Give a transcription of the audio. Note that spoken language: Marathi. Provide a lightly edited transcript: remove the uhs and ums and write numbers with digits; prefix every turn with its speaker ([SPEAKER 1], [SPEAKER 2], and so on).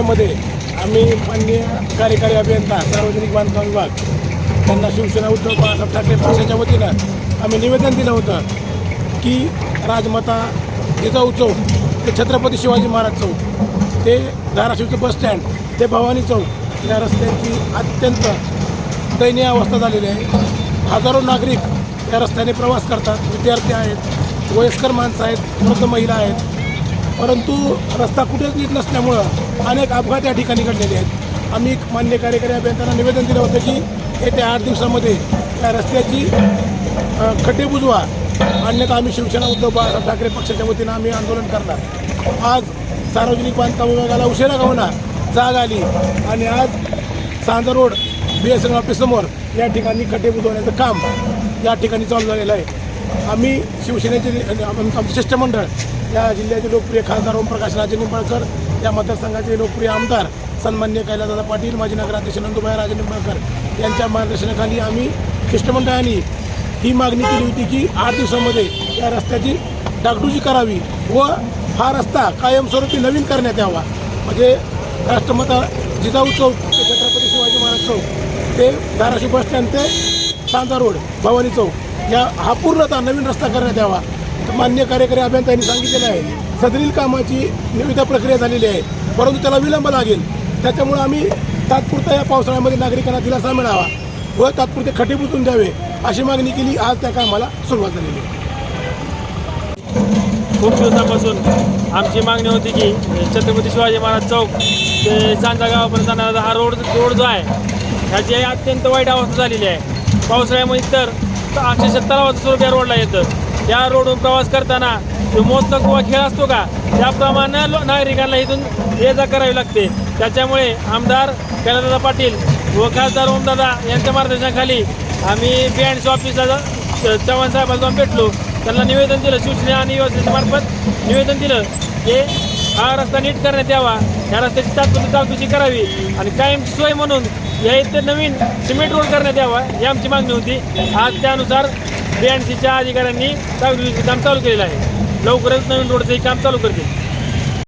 [SPEAKER 1] दिवसामध्ये आम्ही माननीय कार्यकारी अभियंता सार्वजनिक बांधकाम विभाग त्यांना शिवसेना उद्धव बाळासाहेब ठाकरे पक्षाच्या वतीनं आम्ही निवेदन दिलं होतं की राजमाता जिजाऊ चौक ते छत्रपती शिवाजी महाराज चौक ते धाराशिवचं बस स्टँड ते भवानी चौक या रस्त्यांची अत्यंत दयनीय अवस्था झालेली आहे। हजारो नागरिक या रस्त्याने प्रवास करतात, विद्यार्थी आहेत, वयस्कर माणसं आहेत, वृद्ध महिला आहेत, परंतु रस्ता कुठेच नीट नसल्यामुळं अनेक अपघात या ठिकाणी घडलेले आहेत। आम्ही मान्य कार्यकारी अभियंत्यांना निवेदन दिलं होतं की येत्या 8 दिवसामध्ये या रस्त्याची खड्डे बुजवा, अन्यथा आम्ही शिवसेना उद्धव बाळासाहेब ठाकरे पक्षाच्या वतीनं आम्ही आंदोलन करणार। आज सार्वजनिक बांधकाम विभागाला उशिरा का होईना जाग आली आणि आज सांजा रोड BSNL ऑफिससमोर या ठिकाणी खड्डे बुजवण्याचं काम या ठिकाणी चालू झालेलं आहे। आम्ही शिवसेनेचे आमचं शिष्टमंडळ या जिल्ह्याचे लोकप्रिय खासदार ओमप्रकाश राजे निंबाळकर, या मतदारसंघाचे लोकप्रिय आमदार सन्माननीय कैलासदादा पाटील, माजी नगराध्यक्ष नंदुबाई राजे निंबाळकर यांच्या मार्गदर्शनाखाली आम्ही शिष्टमंडळाने ही मागणी केली होती की 8 दिवसामध्ये या रस्त्याची डागडुजी करावी व हा रस्ता कायमस्वरूपी नवीन करण्यात यावा। म्हणजे राष्ट्रमाता जिजाऊ चौक ते छत्रपती शिवाजी महाराज चौक ते धाराशिव बस स्टँड ते सांजा रोड भवानी चौक या हा पूर्णतः नवीन रस्ता करण्यात यावा। तर मान्य कार्यकारी अभियंत्यांनी सांगितलेलं आहे सदरील कामाची निविदा प्रक्रिया झालेली आहे, परंतु त्याला विलंब लागेल। त्याच्यामुळे आम्ही तात्पुरता या पावसाळ्यामध्ये नागरिकांना दिलासा मिळावा व तात्पुरते खड्डे बुजवून द्यावे अशी मागणी केली। आज त्या कामाला सुरुवात झालेली आहे।
[SPEAKER 2] खूप दिवसापासून आमची मागणी होती की छत्रपती शिवाजी महाराज चौक ते सांजा गावापर्यंत जाणारा हा रोड जो आहे ह्याची अत्यंत वाईट अवस्था झालेली आहे। पावसाळ्यामध्ये तर अक्षरशः तलावाचं स्वरूप या रोडला येतं। या रोडवरून प्रवास करताना जो मोदक किंवा खेळ असतो का त्याप्रमाणे नागरिकांना इथून ये जा करावी लागते। त्याच्यामुळे आमदार कैलासदादा पाटील व खासदार ओमदादा यांच्या मार्गदर्शनाखाली आम्ही BNC ऑफिसला चव्हाण साहेबांना जाऊन भेटलो, त्यांना निवेदन दिलं, शिवसेना आणि युवासेनेमार्फत निवेदन दिलं की हा रस्ता नीट करण्यात यावा, या रस्त्याची तात्पुरती डागडुजी करावी आणि कायमची सोय म्हणून या इथे नवीन सिमेंट रोड करण्यात यावा ही आमची मागणी होती। आज त्यानुसार BNCच्या अधिकाऱ्यांनी डागडुजीचं काम चालू केलेलं आहे। लवकरच नवीन रोडचं काम चालू करतील।